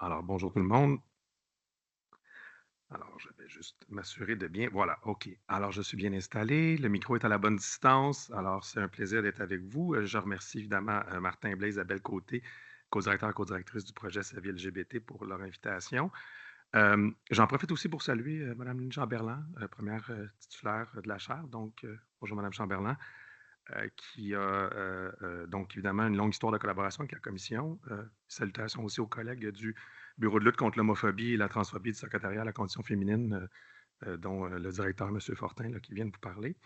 Alors, bonjour tout le monde. Alors, je vais juste m'assurer de bien. Voilà, OK. Alors, je suis bien installé. Le micro est à la bonne distance. Alors, c'est un plaisir d'être avec vous. Je remercie évidemment Martin Blais, Isabelle Côté, co-directeur, co-directrice du projet Sa vie LGBT, pour leur invitation. J'en profite aussi pour saluer Mme Lynne Chamberlain, première titulaire de la chaire. Donc, bonjour Mme Chamberlain, qui a donc évidemment une longue histoire de collaboration avec la commission. Salutations aussi aux collègues du Bureau de lutte contre l'homophobie et la transphobie du secrétariat à la condition féminine, dont le directeur, M. Fortin, là, qui vient de vous parler.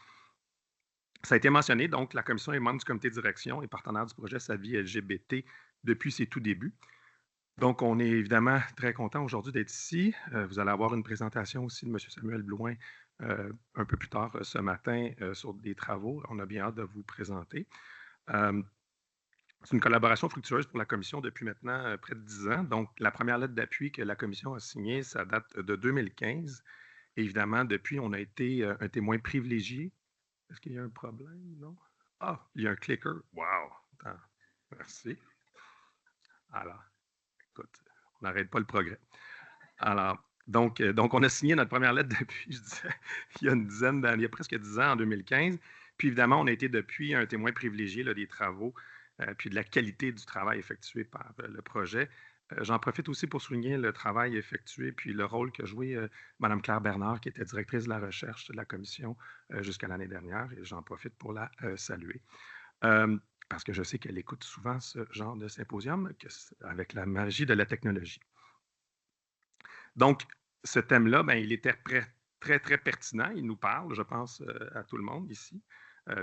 Ça a été mentionné, donc la commission est membre du comité de direction et partenaire du projet Sa vie LGBT depuis ses tout débuts. Donc, on est évidemment très content aujourd'hui d'être ici. Vous allez avoir une présentation aussi de M. Samuel Blouin un peu plus tard ce matin sur des travaux. On a bien hâte de vous présenter. C'est une collaboration fructueuse pour la commission depuis maintenant près de 10 ans. Donc, la première lettre d'appui que la commission a signée, ça date de 2015. Et évidemment, depuis, on a été un témoin privilégié. Est-ce qu'il y a un problème? Non? Ah, il y a un clicker. Wow! Attends, merci. Alors, écoute, on n'arrête pas le progrès. Alors, donc, on a signé notre première lettre d'appui, je disais, il y a presque 10 ans, en 2015. Puis évidemment, on a été depuis un témoin privilégié là, des travaux, puis de la qualité du travail effectué par le projet. J'en profite aussi pour souligner le travail effectué, puis le rôle que jouait Mme Claire Bernard, qui était directrice de la recherche de la commission jusqu'à l'année dernière, et j'en profite pour la saluer. Parce que je sais qu'elle écoute souvent ce genre de symposium avec la magie de la technologie. Donc, ce thème-là, ben, il était très, très pertinent. Il nous parle, je pense, à tout le monde ici.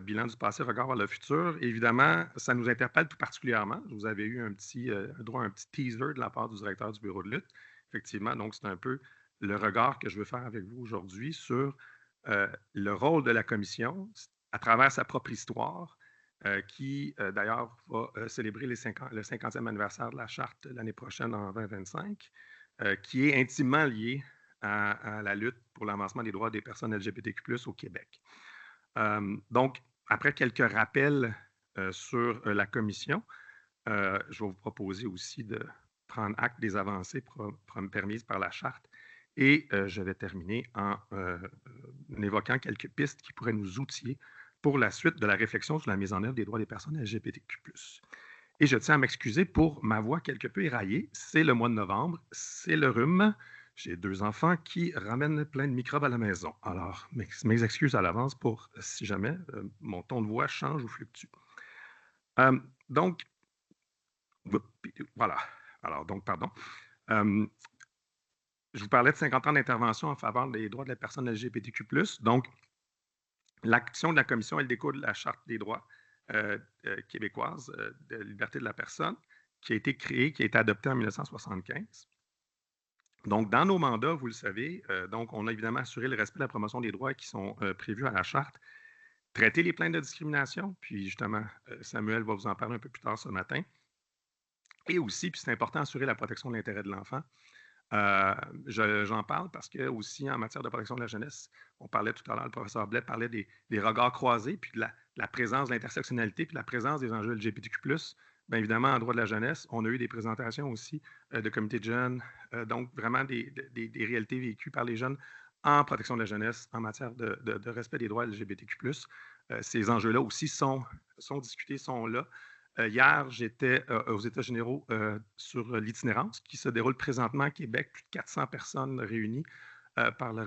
Bilan du passé, regard vers le futur. Évidemment, ça nous interpelle tout particulièrement. Vous avez eu droit à un petit teaser de la part du directeur du bureau de lutte. Effectivement, donc c'est un peu le regard que je veux faire avec vous aujourd'hui sur le rôle de la commission à travers sa propre histoire, qui d'ailleurs va célébrer le 50e anniversaire de la charte l'année prochaine en 2025. Qui est intimement lié à la lutte pour l'avancement des droits des personnes LGBTQ+ au Québec. Donc, après quelques rappels sur la commission, je vais vous proposer aussi de prendre acte des avancées permises par la charte et je vais terminer en évoquant quelques pistes qui pourraient nous outiller pour la suite de la réflexion sur la mise en œuvre des droits des personnes LGBTQ+. Et je tiens à m'excuser pour ma voix quelque peu éraillée. C'est le mois de novembre, c'est le rhume. J'ai 2 enfants qui ramènent plein de microbes à la maison. Alors, mes excuses à l'avance pour si jamais mon ton de voix change ou fluctue. Donc, voilà. Alors, donc, pardon. Je vous parlais de 50 ans d'intervention en faveur des droits de la personne LGBTQ+. Donc, l'action de la commission, elle découle de la Charte des droits québécoise de liberté de la personne, qui a été créée, qui a été adoptée en 1975. Donc, dans nos mandats, vous le savez, donc on a évidemment assuré le respect de la promotion des droits qui sont prévus à la Charte, traiter les plaintes de discrimination, puis justement, Samuel va vous en parler un peu plus tard ce matin, et aussi, puis c'est important, assurer la protection de l'intérêt de l'enfant. J'en parle parce que aussi en matière de protection de la jeunesse, on parlait tout à l'heure, le professeur Blais parlait des regards croisés, puis de la présence de l'intersectionnalité, puis de la présence des enjeux LGBTQ+. Bien évidemment, en droit de la jeunesse, on a eu des présentations aussi de comités de jeunes, donc vraiment des réalités vécues par les jeunes en protection de la jeunesse, en matière de respect des droits LGBTQ+. Ces enjeux-là aussi sont discutés, sont là. Hier, j'étais aux États généraux sur l'itinérance qui se déroule présentement à Québec, plus de 400 personnes réunies par le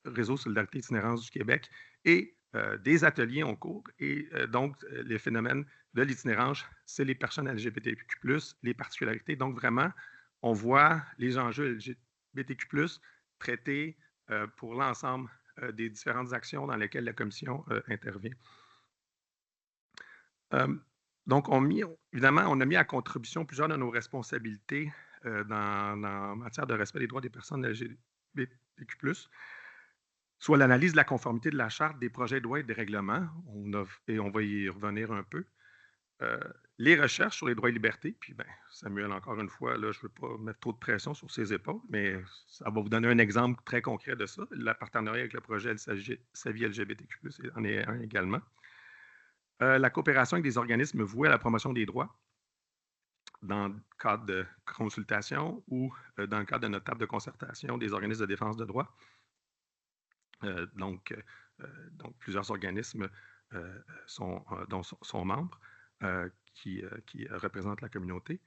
réseau Solidarité Itinérance du Québec et des ateliers en cours. Et donc, les phénomènes de l'itinérance, c'est les personnes LGBTQ+, les particularités. Donc, vraiment, on voit les enjeux LGBTQ+, traités pour l'ensemble des différentes actions dans lesquelles la commission intervient. Donc, évidemment, on a mis à contribution plusieurs de nos responsabilités en matière de respect des droits des personnes LGBTQ+, soit l'analyse de la conformité de la charte, des projets de loi et des règlements, et on va y revenir un peu, les recherches sur les droits et libertés, puis ben, Samuel, encore une fois, là, je ne veux pas mettre trop de pression sur ses épaules, mais ça va vous donner un exemple très concret de ça. La partenariat avec le projet Sa vie LGBTQ+, en est un également. La coopération avec des organismes voués à la promotion des droits. dans le cadre de consultation ou dans le cadre de notre table de concertation des organismes de défense de droit. Donc, plusieurs organismes dont sont membres qui représentent la communauté.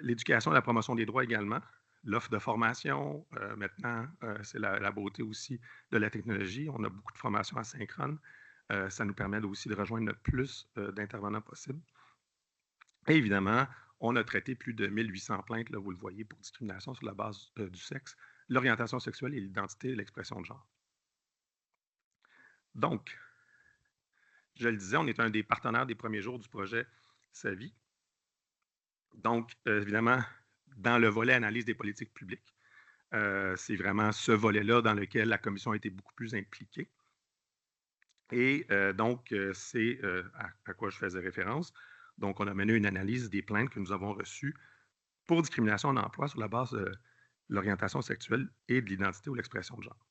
L'éducation et la promotion des droits également. L'offre de formation, maintenant, c'est la beauté aussi de la technologie. On a beaucoup de formations asynchrone. Ça nous permet aussi de rejoindre le plus d'intervenants possible. Et évidemment, on a traité plus de 1800 plaintes, là, vous le voyez, pour discrimination sur la base du sexe, l'orientation sexuelle et l'identité et l'expression de genre. Donc, je le disais, on est un des partenaires des premiers jours du projet SAVI. Donc, évidemment, dans le volet analyse des politiques publiques, c'est vraiment ce volet-là dans lequel la commission a été beaucoup plus impliquée. Et donc, c'est à quoi je faisais référence. Donc, on a mené une analyse des plaintes que nous avons reçues pour discrimination en emploi sur la base de l'orientation sexuelle et de l'identité ou l'expression de genre.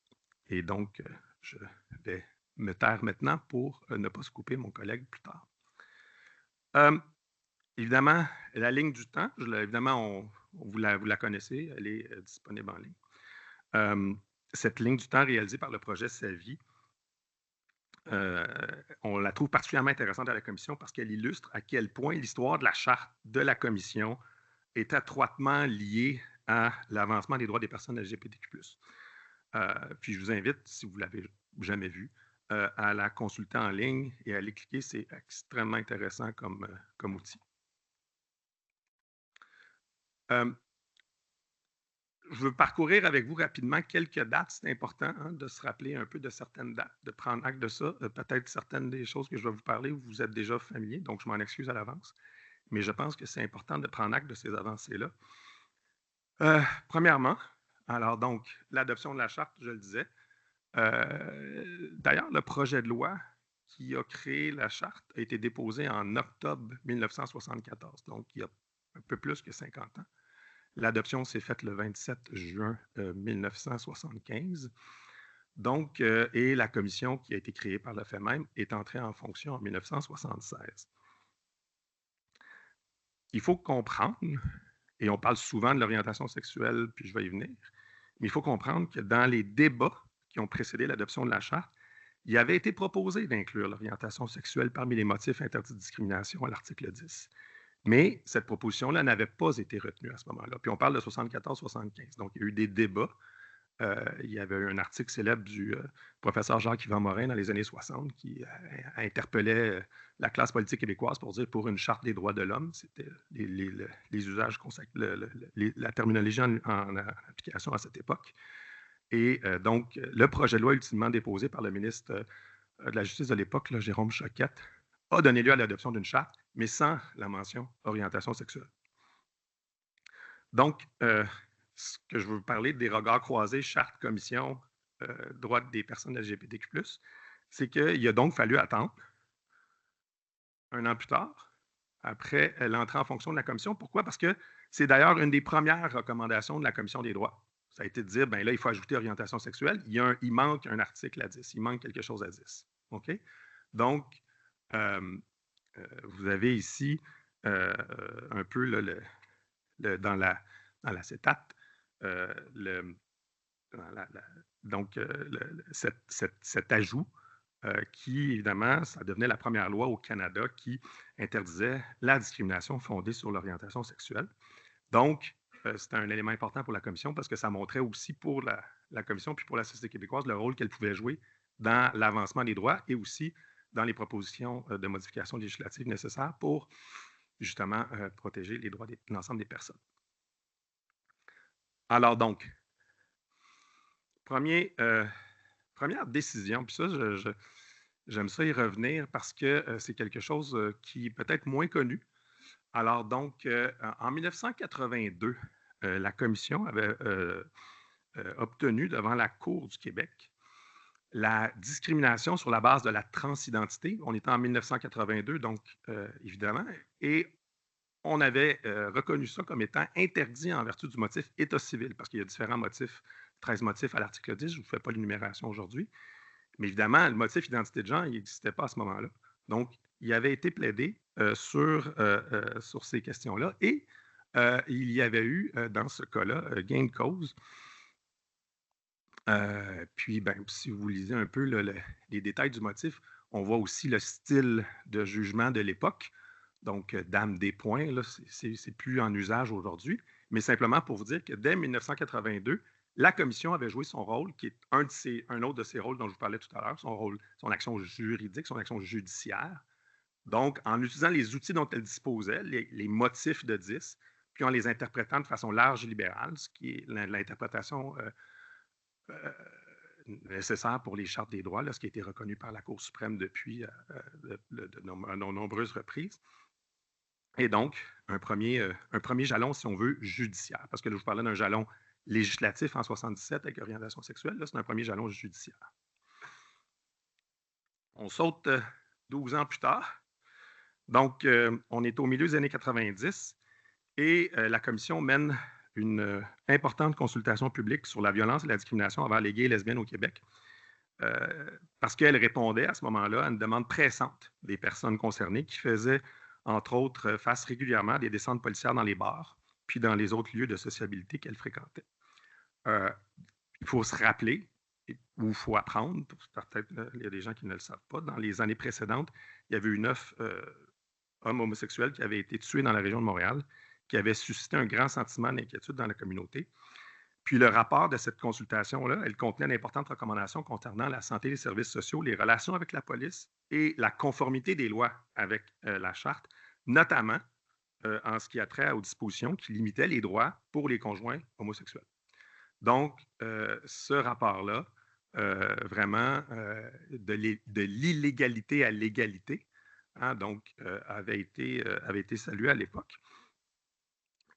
Et donc, je vais me taire maintenant pour ne pas se couper mon collègue plus tard. Évidemment, la ligne du temps, évidemment, vous la connaissez, elle est disponible en ligne. Cette ligne du temps réalisée par le projet SAVI, on la trouve particulièrement intéressante à la commission parce qu'elle illustre à quel point l'histoire de la charte de la commission est étroitement liée à l'avancement des droits des personnes LGBTQ+. Puis je vous invite, si vous ne l'avez jamais vu, à la consulter en ligne et à aller cliquer. C'est extrêmement intéressant comme outil. Je veux parcourir avec vous rapidement quelques dates. C'est important de se rappeler un peu de certaines dates, de prendre acte de ça. Peut-être certaines des choses que je vais vous parler, vous êtes déjà familier, donc je m'en excuse à l'avance. Mais je pense que c'est important de prendre acte de ces avancées-là. Premièrement, alors donc, l'adoption de la charte, je le disais. D'ailleurs, le projet de loi qui a créé la charte a été déposé en octobre 1974, donc il y a un peu plus que 50 ans. L'adoption s'est faite le 27 juin 1975. Donc, et la commission qui a été créée par le fait même est entrée en fonction en 1976. Il faut comprendre, et on parle souvent de l'orientation sexuelle, puis je vais y venir, mais il faut comprendre que dans les débats qui ont précédé l'adoption de la charte, il avait été proposé d'inclure l'orientation sexuelle parmi les motifs interdits de discrimination à l'article 10. Mais cette proposition-là n'avait pas été retenue à ce moment-là. Puis on parle de 74-75. Donc, il y a eu des débats. Il y avait eu un article célèbre du professeur Jacques-Yvan Morin dans les années 60 qui interpellait la classe politique québécoise pour dire pour une charte des droits de l'homme. C'était les usages, la terminologie en application à cette époque. Et donc, le projet de loi ultimement déposé par le ministre de la Justice de l'époque, Jérôme Choquette, a donné lieu à l'adoption d'une charte, mais sans la mention orientation sexuelle. Donc, ce que je veux vous parler des regards croisés, charte, commission, droits des personnes LGBTQ+, c'est qu'il a donc fallu attendre un an plus tard, après l'entrée en fonction de la commission. Pourquoi? Parce que c'est d'ailleurs une des premières recommandations de la commission des droits. Ça a été de dire, bien là, il faut ajouter orientation sexuelle. Il manque un article à 10. Il manque quelque chose à 10. OK? Donc, vous avez ici un peu dans l'acétate, cet ajout qui, évidemment, ça devenait la première loi au Canada qui interdisait la discrimination fondée sur l'orientation sexuelle. Donc, c'était un élément important pour la commission parce que ça montrait aussi pour la commission puis pour la société québécoise le rôle qu'elle pouvait jouer dans l'avancement des droits et aussi dans les propositions de modifications législatives nécessaires pour justement protéger les droits de l'ensemble des personnes. Alors donc, première décision, puis ça, j'aime ça y revenir parce que c'est quelque chose qui est peut-être moins connu. Alors donc, en 1982, la commission avait obtenu devant la Cour du Québec la discrimination sur la base de la transidentité. On était en 1982, donc évidemment, et on avait reconnu ça comme étant interdit en vertu du motif état civil, parce qu'il y a différents motifs, 13 motifs à l'article 10, je ne vous fais pas l'énumération aujourd'hui, mais évidemment, le motif identité de genre, il n'existait pas à ce moment-là. Donc, il avait été plaidé sur ces questions-là, et Il y avait eu, dans ce cas-là, gain de cause. Puis, ben, si vous lisez un peu les détails du motif, on voit aussi le style de jugement de l'époque. Donc, dame des points, là, c'est plus en usage aujourd'hui, mais simplement pour vous dire que dès 1982, la commission avait joué son rôle, qui est un autre de ses rôles dont je vous parlais tout à l'heure, son action juridique, son action judiciaire. Donc, en utilisant les outils dont elle disposait, les motifs de 10, puis en les interprétant de façon large et libérale, ce qui est l'interprétation nécessaire pour les chartes des droits, là, ce qui a été reconnu par la Cour suprême depuis de nombreuses reprises. Et donc, un premier jalon, si on veut, judiciaire. Parce que là, je vous parlais d'un jalon législatif en 77 avec orientation sexuelle. Là, c'est un premier jalon judiciaire. On saute 12 ans plus tard. Donc, on est au milieu des années 90 et la commission mène une importante consultation publique sur la violence et la discrimination envers les gays et lesbiennes au Québec. Parce qu'elle répondait à ce moment-là à une demande pressante des personnes concernées qui faisaient, entre autres, face régulièrement à des descentes policières dans les bars, puis dans les autres lieux de sociabilité qu'elle fréquentait. Il faut se rappeler, ou il faut apprendre, peut-être il y a des gens qui ne le savent pas, dans les années précédentes, il y avait eu 9 hommes homosexuels qui avaient été tués dans la région de Montréal, qui avaient suscité un grand sentiment d'inquiétude dans la communauté. Puis le rapport de cette consultation-là, elle contenait d'importantes recommandations concernant la santé des services sociaux, les relations avec la police et la conformité des lois avec la charte, notamment en ce qui a trait aux dispositions qui limitaient les droits pour les conjoints homosexuels. Donc, ce rapport-là, vraiment, de l'illégalité à l'égalité, hein, donc, avait été salué à l'époque.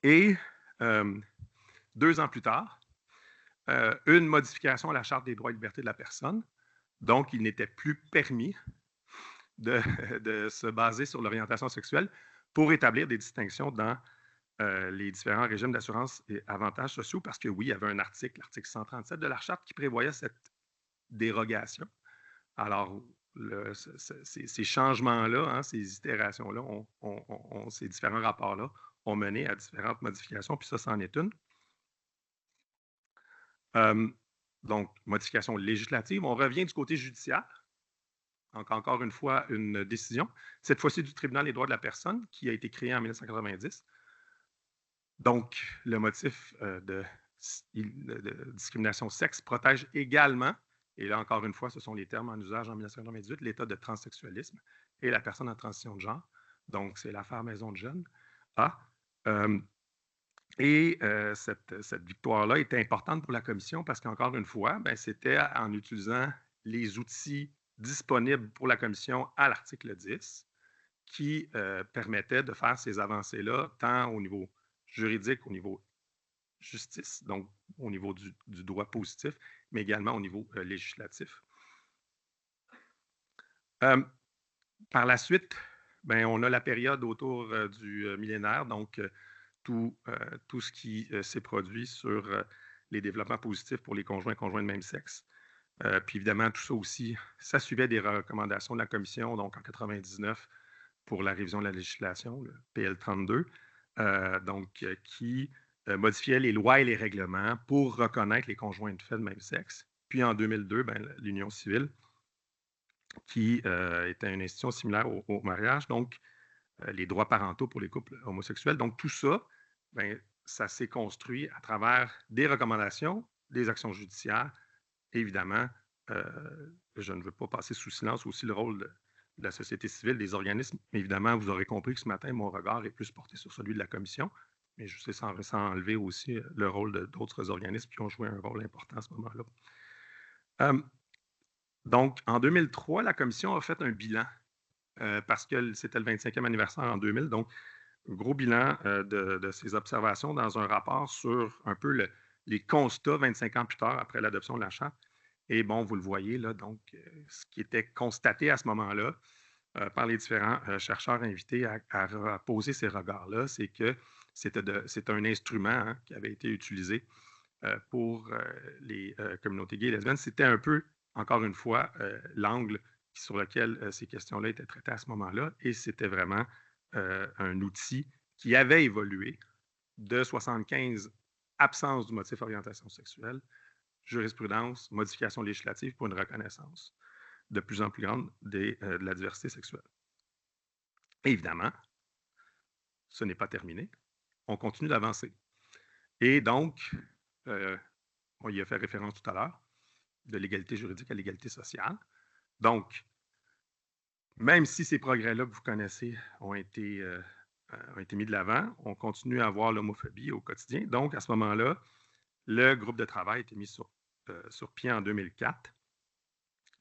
Et 2 ans plus tard, une modification à la Charte des droits et libertés de la personne. Donc, il n'était plus permis de se baser sur l'orientation sexuelle pour établir des distinctions dans les différents régimes d'assurance et avantages sociaux, parce que oui, il y avait un article, l'article 137 de la Charte, qui prévoyait cette dérogation. Alors, ces changements-là, hein, ces itérations-là, ces différents rapports-là ont mené à différentes modifications, puis ça, c'en est une. Donc, modification législative. On revient du côté judiciaire. Donc, encore une fois, une décision, cette fois-ci du Tribunal des droits de la personne, qui a été créé en 1990. Donc, le motif de discrimination sexe protège également, et là, encore une fois, ce sont les termes en usage en 1998, l'état de transsexualisme et la personne en transition de genre. Donc, c'est l'affaire Maison de Jeunes. Et cette victoire-là était importante pour la commission parce qu'encore une fois, ben, c'était en utilisant les outils disponibles pour la commission à l'article 10 qui permettaient de faire ces avancées-là, tant au niveau juridique, au niveau justice, donc au niveau du droit positif, mais également au niveau législatif. Par la suite, ben, on a la période autour du millénaire, donc tout ce qui s'est produit sur les développements positifs pour les conjoints de même sexe. Puis évidemment, tout ça aussi, ça suivait des recommandations de la Commission, donc en 1999, pour la révision de la législation, le PL 32, qui modifiait les lois et les règlements pour reconnaître les conjoints de fait de même sexe. Puis en 2002, ben, l'union civile, qui était une institution similaire au mariage, donc les droits parentaux pour les couples homosexuels. Donc tout ça, ben, ça s'est construit à travers des recommandations, des actions judiciaires. Évidemment, je ne veux pas passer sous silence aussi le rôle de la société civile, des organismes. Évidemment, vous aurez compris que ce matin, mon regard est plus porté sur celui de la commission, mais je sais sans enlever aussi le rôle d'autres organismes qui ont joué un rôle important à ce moment-là. Donc, en 2003, la commission a fait un bilan parce que c'était le 25e anniversaire en 2000, donc un gros bilan de ces observations dans un rapport sur un peu les constats 25 ans plus tard après l'adoption de la Charte. Et bon, vous le voyez, là, donc, ce qui était constaté à ce moment-là par les différents chercheurs invités à poser ces regards-là, c'est que c'est un instrument hein, qui avait été utilisé pour les communautés gays et lesbiennes. C'était un peu, encore une fois, l'angle sur lequel ces questions-là étaient traitées à ce moment-là. Et c'était vraiment un outil qui avait évolué de 75, absence du motif orientation sexuelle, jurisprudence, modification législative pour une reconnaissance de plus en plus grande de la diversité sexuelle. Et évidemment, ce n'est pas terminé. On continue d'avancer. Et donc, on y a fait référence tout à l'heure, de l'égalité juridique à l'égalité sociale. Donc, même si ces progrès-là que vous connaissez ont été mis de l'avant, on continue à voir l'homophobie au quotidien. Donc, à ce moment-là, le groupe de travail a été mis sur pied en 2004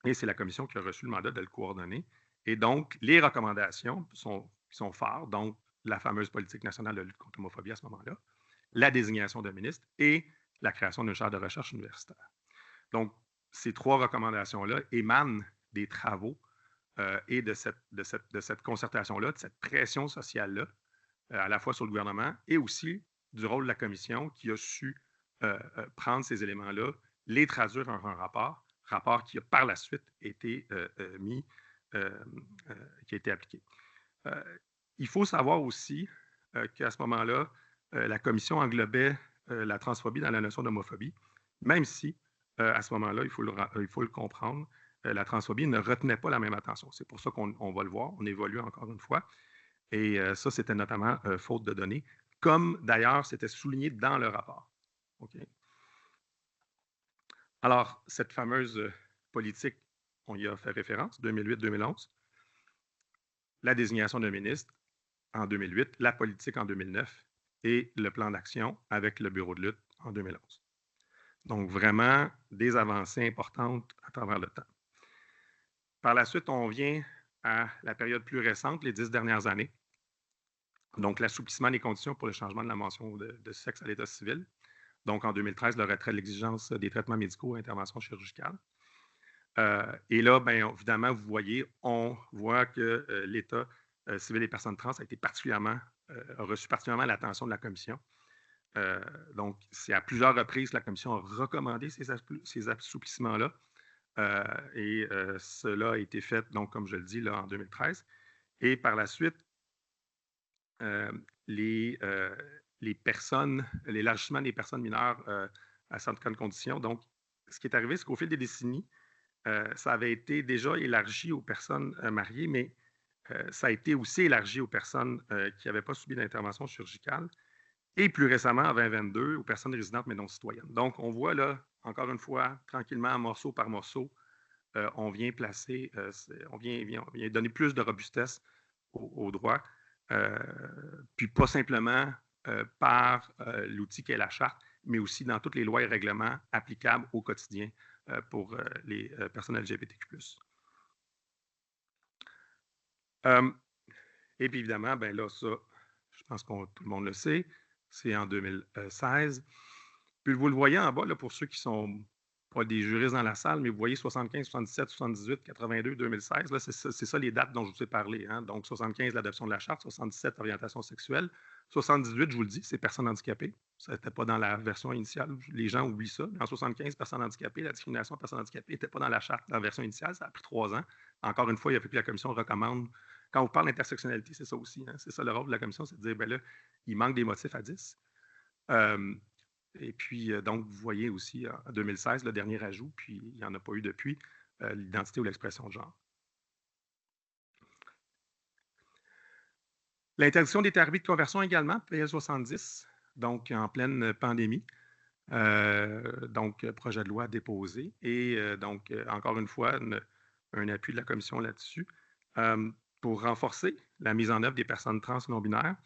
et c'est la commission qui a reçu le mandat de le coordonner. Et donc, les recommandations qui sont phares, donc la fameuse politique nationale de lutte contre l'homophobie à ce moment-là, la désignation d'un ministre et la création d'une chaire de recherche universitaire. Donc, ces trois recommandations-là émanent des travaux et de cette concertation-là, de cette pression sociale-là, à la fois sur le gouvernement et aussi du rôle de la commission qui a su prendre ces éléments-là, les traduire en un rapport qui a par la suite été qui a été appliqué. Il faut savoir aussi qu'à ce moment-là, la commission englobait la transphobie dans la notion d'homophobie, même si, à ce moment-là, il faut le comprendre, la transphobie ne retenait pas la même attention. C'est pour ça qu'on va le voir, on évolue encore une fois. Et ça, c'était notamment faute de données, comme d'ailleurs c'était souligné dans le rapport. Okay? Alors, cette fameuse politique, on y a fait référence, 2008-2011, la désignation d'un ministre en 2008, la politique en 2009 et le plan d'action avec le bureau de lutte en 2011. Donc, vraiment, des avancées importantes à travers le temps. Par la suite, on vient à la période plus récente, les 10 dernières années. Donc, l'assouplissement des conditions pour le changement de la mention de sexe à l'état civil. Donc, en 2013, le retrait de l'exigence des traitements médicaux et interventions chirurgicales. Et là, bien, évidemment, vous voyez, on voit que l'état civil des personnes trans a été a reçu particulièrement l'attention de la commission. Donc, c'est à plusieurs reprises que la commission a recommandé ces assouplissements-là. Et cela a été fait, donc, comme je le dis, là, en 2013. Et par la suite, l'élargissement des personnes mineures à certaines conditions. Donc, ce qui est arrivé, c'est qu'au fil des décennies, ça avait été déjà élargi aux personnes mariées, mais ça a été aussi élargi aux personnes qui n'avaient pas subi d'intervention chirurgicale et plus récemment, en 2022, aux personnes résidentes mais non citoyennes. Donc, on voit là, encore une fois, tranquillement, morceau par morceau, on vient placer, on vient donner plus de robustesse au droit, puis pas simplement par l'outil qu'est la charte, mais aussi dans toutes les lois et règlements applicables au quotidien pour les personnes LGBTQ+. Et puis évidemment, ben là, ça, je pense que tout le monde le sait, c'est en 2016. Puis vous le voyez en bas, là, pour ceux qui ne sont pas des juristes dans la salle, mais vous voyez 75, 77, 78, 82, 2016, là, c'est ça les dates dont je vous ai parlé. Hein? Donc 75, l'adoption de la charte, 77, orientation sexuelle, 78, je vous le dis, c'est personnes handicapées. Ça n'était pas dans la version initiale. Les gens oublient ça. En 75, personnes handicapées, la discrimination des personnes handicapées n'était pas dans la charte, dans la version initiale. Ça a pris 3 ans. Encore une fois, il a fallu que la commission recommande. Quand on parle d'intersectionnalité, c'est ça aussi. Hein? C'est ça le rôle de la commission, c'est de dire, ben là, il manque des motifs à 10. Et puis, donc, vous voyez aussi, en 2016, le dernier ajout, puis il n'y en a pas eu depuis, l'identité ou l'expression de genre. L'interdiction des thérapies de conversion également, PL 70, donc en pleine pandémie. Donc, projet de loi déposé. Et donc, encore une fois, un appui de la commission là-dessus pour renforcer la mise en œuvre des personnes trans non-binaires.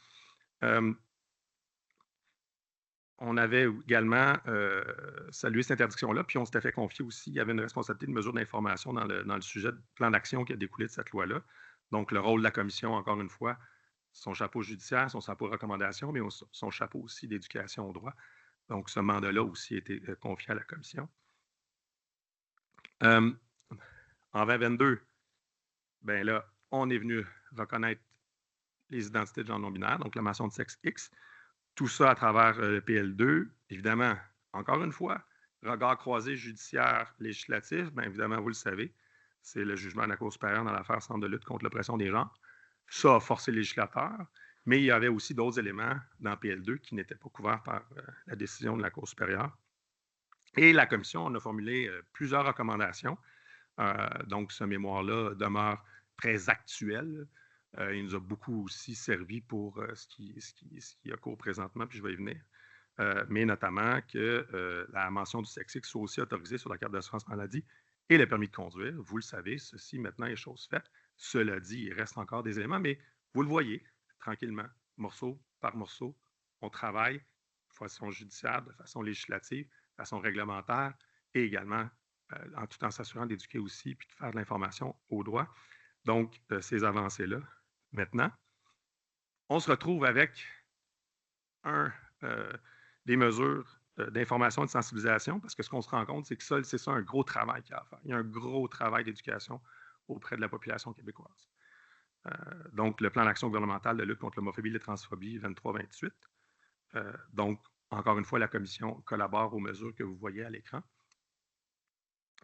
On avait également salué cette interdiction-là, puis on s'était fait confier aussi, il y avait une responsabilité de mesure d'information dans le sujet de plan d'action qui a découlé de cette loi-là. Donc, le rôle de la commission, encore une fois, son chapeau judiciaire, son chapeau recommandation, mais son chapeau aussi d'éducation au droit. Donc, ce mandat-là aussi a été confié à la commission. En 2022, ben là, on est venu reconnaître les identités de genre non-binaire, donc la mention de sexe X. Tout ça à travers le PL2. Évidemment, encore une fois, regard croisé judiciaire législatif, bien évidemment, vous le savez, c'est le jugement de la Cour supérieure dans l'affaire Centre de lutte contre l'oppression des genres. Ça a forcé le législateur Mais il y avait aussi d'autres éléments dans PL2 qui n'étaient pas couverts par la décision de la Cour supérieure. Et la commission en a formulé plusieurs recommandations. Donc, ce mémoire-là demeure très actuel. Il nous a beaucoup aussi servi pour ce qui a cours présentement, puis je vais y venir. Mais notamment que la mention du sexe X soit aussi autorisée sur la carte d'assurance maladie et le permis de conduire. Vous le savez, ceci maintenant est chose faite. Cela dit, il reste encore des éléments, mais vous le voyez tranquillement, morceau par morceau. On travaille de façon judiciaire, de façon législative, de façon réglementaire et également tout en s'assurant d'éduquer aussi puis de faire de l'information au droit. Donc, ces avancées-là. Maintenant, on se retrouve avec des mesures d'information et de sensibilisation, parce que ce qu'on se rend compte, c'est que c'est ça un gros travail qu'il y a à faire. Il y a un gros travail d'éducation auprès de la population québécoise. Donc, le plan d'action gouvernemental de lutte contre l'homophobie et la transphobie 23-28. Donc, encore une fois, la commission collabore aux mesures que vous voyez à l'écran,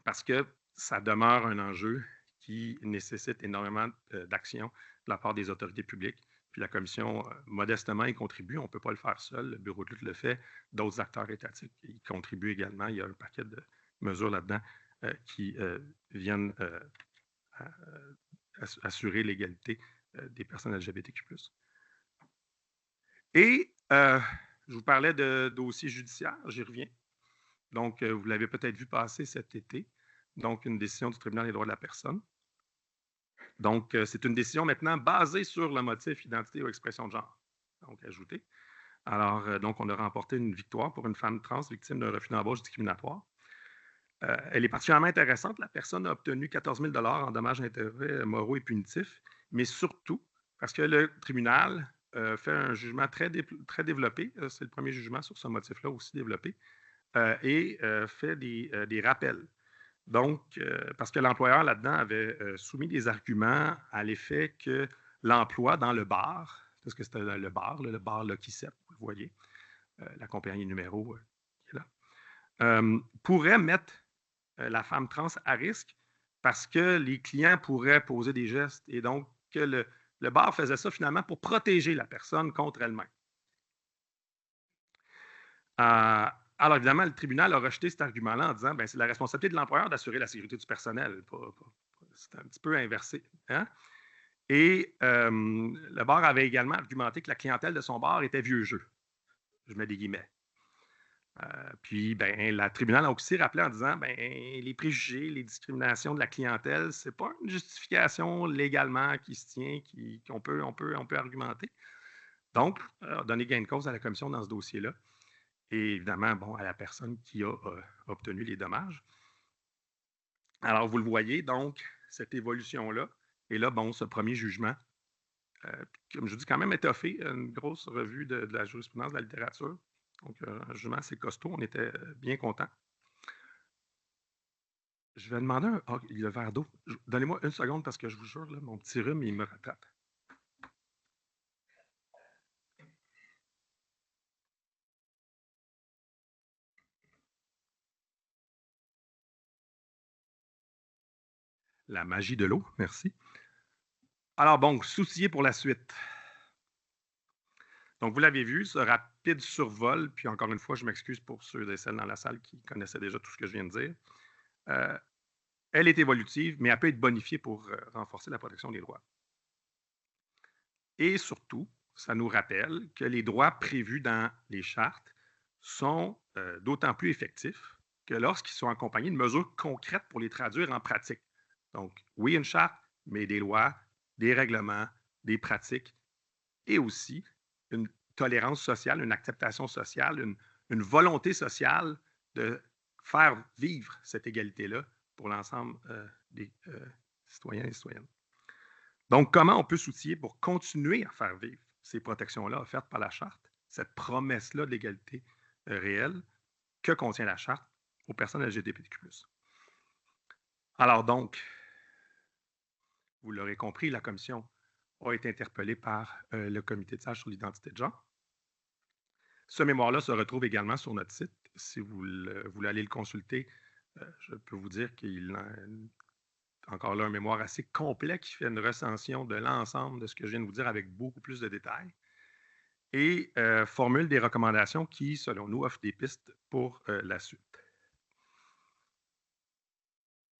parce que ça demeure un enjeu qui nécessite énormément d'action de la part des autorités publiques. Puis la commission, modestement, y contribue. On ne peut pas le faire seul. Le bureau de lutte le fait. D'autres acteurs étatiques y contribuent également. Il y a un paquet de mesures là-dedans qui viennent assurer l'égalité des personnes LGBTQ+. Et je vous parlais de dossiers judiciaires. J'y reviens. Donc, vous l'avez peut-être vu passer cet été. Donc, une décision du tribunal des droits de la personne. Donc, c'est une décision maintenant basée sur le motif identité ou expression de genre. Donc, ajouté. Alors, donc, on a remporté une victoire pour une femme trans victime d'un refus d'embauche discriminatoire. Elle est particulièrement intéressante. La personne a obtenu 14 000 en dommages et intérêts moraux et punitifs, mais surtout parce que le tribunal fait un jugement très développé. C'est le premier jugement sur ce motif-là aussi développé. Et fait des rappels. Donc, parce que l'employeur là-dedans avait soumis des arguments à l'effet que l'emploi dans le bar, parce que c'était le bar Lucky 7, vous le voyez, la compagnie numéro qui est là, pourrait mettre la femme trans à risque parce que les clients pourraient poser des gestes et donc que le bar faisait ça finalement pour protéger la personne contre elle-même. Alors, évidemment, le tribunal a rejeté cet argument-là en disant que c'est la responsabilité de l'employeur d'assurer la sécurité du personnel. C'est un petit peu inversé. Hein? Et le bar avait également argumenté que la clientèle de son bar était vieux jeu. Je mets des guillemets. Puis, le tribunal a aussi rappelé en disant les préjugés, les discriminations de la clientèle, ce n'est pas une justification légalement qui se tient, qu'on peut argumenter. Donc, a donné gain de cause à la commission dans ce dossier-là. Et évidemment, à la personne qui a obtenu les dommages. Alors, vous le voyez, donc, cette évolution-là. Et là, ce premier jugement, comme je dis, quand même étoffé, une grosse revue de la jurisprudence, de la littérature. Donc, un jugement assez costaud, on était bien contents. Je vais demander le verre d'eau. Donnez-moi une seconde parce que je vous jure, là, mon petit rhume, il me rattrape. La magie de l'eau, merci. Alors, soucier pour la suite. Donc, vous l'avez vu, ce rapide survol, puis encore une fois, je m'excuse pour ceux et celles dans la salle qui connaissaient déjà tout ce que je viens de dire. Elle est évolutive, mais elle peut être bonifiée pour renforcer la protection des droits. Et surtout, ça nous rappelle que les droits prévus dans les chartes sont d'autant plus effectifs que lorsqu'ils sont accompagnés de mesures concrètes pour les traduire en pratique. Donc, oui, une charte, mais des lois, des règlements, des pratiques et aussi une tolérance sociale, une acceptation sociale, une volonté sociale de faire vivre cette égalité-là pour l'ensemble des citoyens et citoyennes. Donc, comment on peut s'outiller pour continuer à faire vivre ces protections-là offertes par la Charte, cette promesse-là de l'égalité réelle que contient la Charte aux personnes LGBTQ+. Alors donc, vous l'aurez compris, la Commission a été interpellée par le Comité de sages sur l'identité de genre. Ce mémoire-là se retrouve également sur notre site. Si vous voulez aller le consulter, je peux vous dire qu'il a encore là un mémoire assez complet qui fait une recension de l'ensemble de ce que je viens de vous dire avec beaucoup plus de détails. et formule des recommandations qui, selon nous, offrent des pistes pour la suite.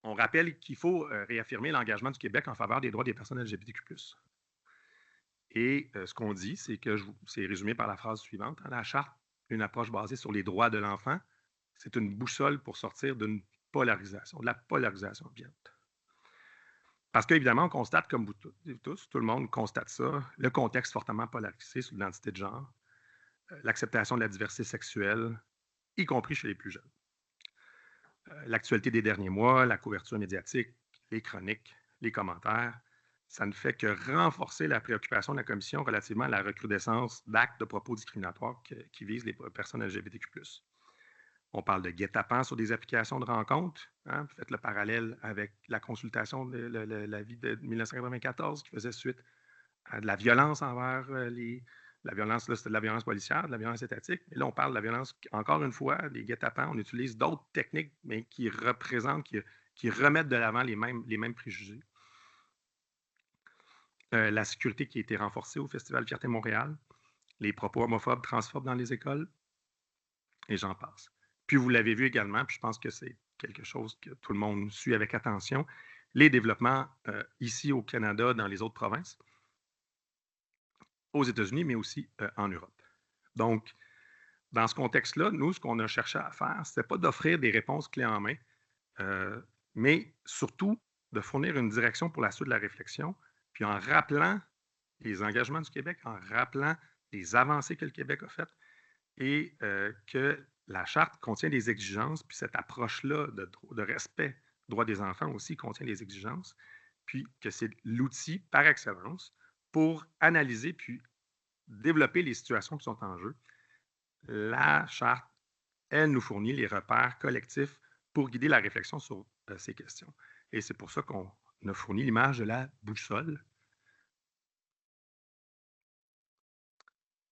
On rappelle qu'il faut réaffirmer l'engagement du Québec en faveur des droits des personnes LGBTQ+. Et ce qu'on dit, c'est que, c'est résumé par la phrase suivante, la Charte, une approche basée sur les droits de l'enfant, c'est une boussole pour sortir d'une polarisation, de la polarisation ambiante. Parce qu'évidemment, on constate, comme vous tous, tout le monde constate ça, le contexte fortement polarisé sur l'identité de genre, l'acceptation de la diversité sexuelle, y compris chez les plus jeunes. L'actualité des derniers mois, la couverture médiatique, les chroniques, les commentaires, ça ne fait que renforcer la préoccupation de la Commission relativement à la recrudescence d'actes de propos discriminatoires qui visent les personnes LGBTQ+. On parle de guet-apens sur des applications de rencontres. Hein? Faites le parallèle avec la consultation de l'avis de 1994 qui faisait suite à de la violence envers la violence, là, c'était de la violence policière, de la violence étatique. Et là, on parle de la violence, encore une fois, des guet-apens. On utilise d'autres techniques, mais qui représentent, qui remettent de l'avant les mêmes préjugés. La sécurité qui a été renforcée au Festival Fierté Montréal, les propos homophobes, transphobes dans les écoles, et j'en passe. Puis vous l'avez vu également, puis je pense que c'est quelque chose que tout le monde suit avec attention, les développements ici au Canada, dans les autres provinces, aux États-Unis, mais aussi en Europe. Donc, dans ce contexte-là, nous, ce qu'on a cherché à faire, ce n'était pas d'offrir des réponses clés en main, mais surtout de fournir une direction pour la suite de la réflexion, puis en rappelant les engagements du Québec, en rappelant les avancées que le Québec a faites et que la Charte contient des exigences, puis cette approche-là de respect des droits des enfants aussi contient des exigences, puis que c'est l'outil par excellence pour analyser puis développer les situations qui sont en jeu. La Charte, elle nous fournit les repères collectifs pour guider la réflexion sur ces questions. Et c'est pour ça qu'on a fourni l'image de la boussole.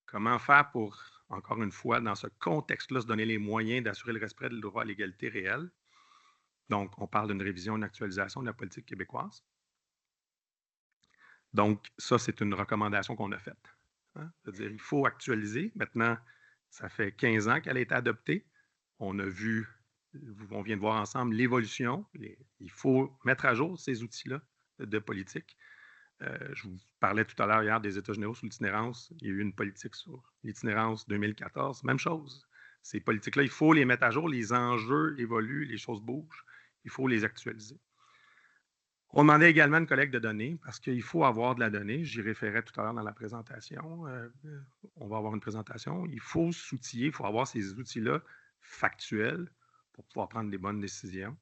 Comment faire pour, encore une fois, dans ce contexte-là, se donner les moyens d'assurer le respect du droit à l'égalité réelle? Donc, on parle d'une révision, une actualisation de la politique québécoise. Donc, ça, c'est une recommandation qu'on a faite. Hein? C'est-à-dire, il faut actualiser. Maintenant, ça fait 15 ans qu'elle a été adoptée. On a vu, on vient de voir ensemble l'évolution. Il faut mettre à jour ces outils-là de politique. Je vous parlais tout à l'heure hier des États généraux sur l'itinérance. Il y a eu une politique sur l'itinérance 2014. Même chose. Ces politiques-là, il faut les mettre à jour. Les enjeux évoluent, les choses bougent. Il faut les actualiser. On demandait également une collecte de données parce qu'il faut avoir de la donnée. J'y référais tout à l'heure dans la présentation. On va avoir une présentation. Il faut s'outiller, il faut avoir ces outils-là factuels pour pouvoir prendre des bonnes décisions.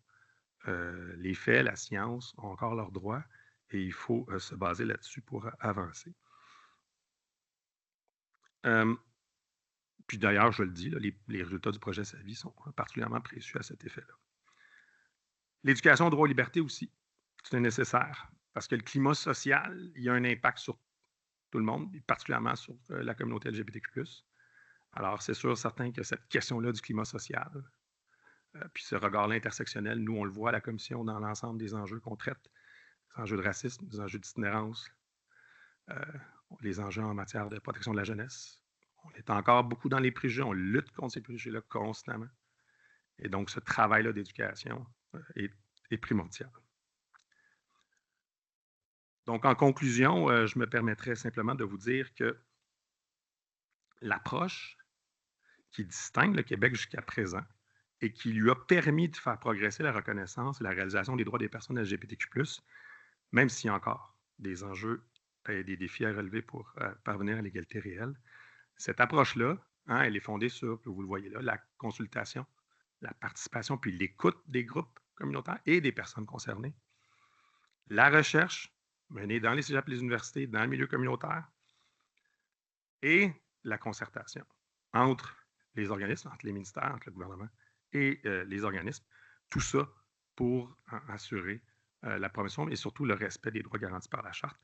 Les faits, la science ont encore leurs droits et il faut se baser là-dessus pour avancer. Puis d'ailleurs, je le dis, là, les résultats du projet SAVI sont particulièrement précieux à cet effet-là. L'éducation au droit aux libertés aussi, c'est nécessaire parce que le climat social, il y a un impact sur tout le monde, et particulièrement sur la communauté LGBTQ+. Alors, c'est sûr, certain que cette question-là du climat social, puis ce regard-là intersectionnel, nous, on le voit à la Commission dans l'ensemble des enjeux qu'on traite, les enjeux de racisme, les enjeux d'itinérance, les enjeux en matière de protection de la jeunesse. On est encore beaucoup dans les préjugés, on lutte contre ces préjugés-là constamment. Et donc, ce travail-là d'éducation est primordial. Donc, en conclusion, je me permettrai simplement de vous dire que l'approche qui distingue le Québec jusqu'à présent et qui lui a permis de faire progresser la reconnaissance et la réalisation des droits des personnes LGBTQ+, même s'il y a encore des enjeux et des défis à relever pour parvenir à l'égalité réelle, cette approche-là, hein, elle est fondée sur, vous le voyez là, la consultation, la participation, puis l'écoute des groupes communautaires et des personnes concernées. La recherche menée dans les cégeps, les universités, dans le milieu communautaire, et la concertation entre les organismes, entre les ministères, entre le gouvernement et les organismes. Tout ça pour assurer la promotion et surtout le respect des droits garantis par la Charte.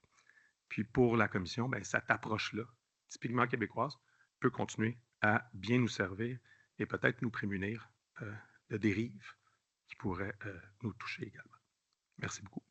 Puis pour la Commission, bien, cette approche-là, typiquement québécoise, peut continuer à bien nous servir et peut-être nous prémunir de dérives qui pourraient nous toucher également. Merci beaucoup.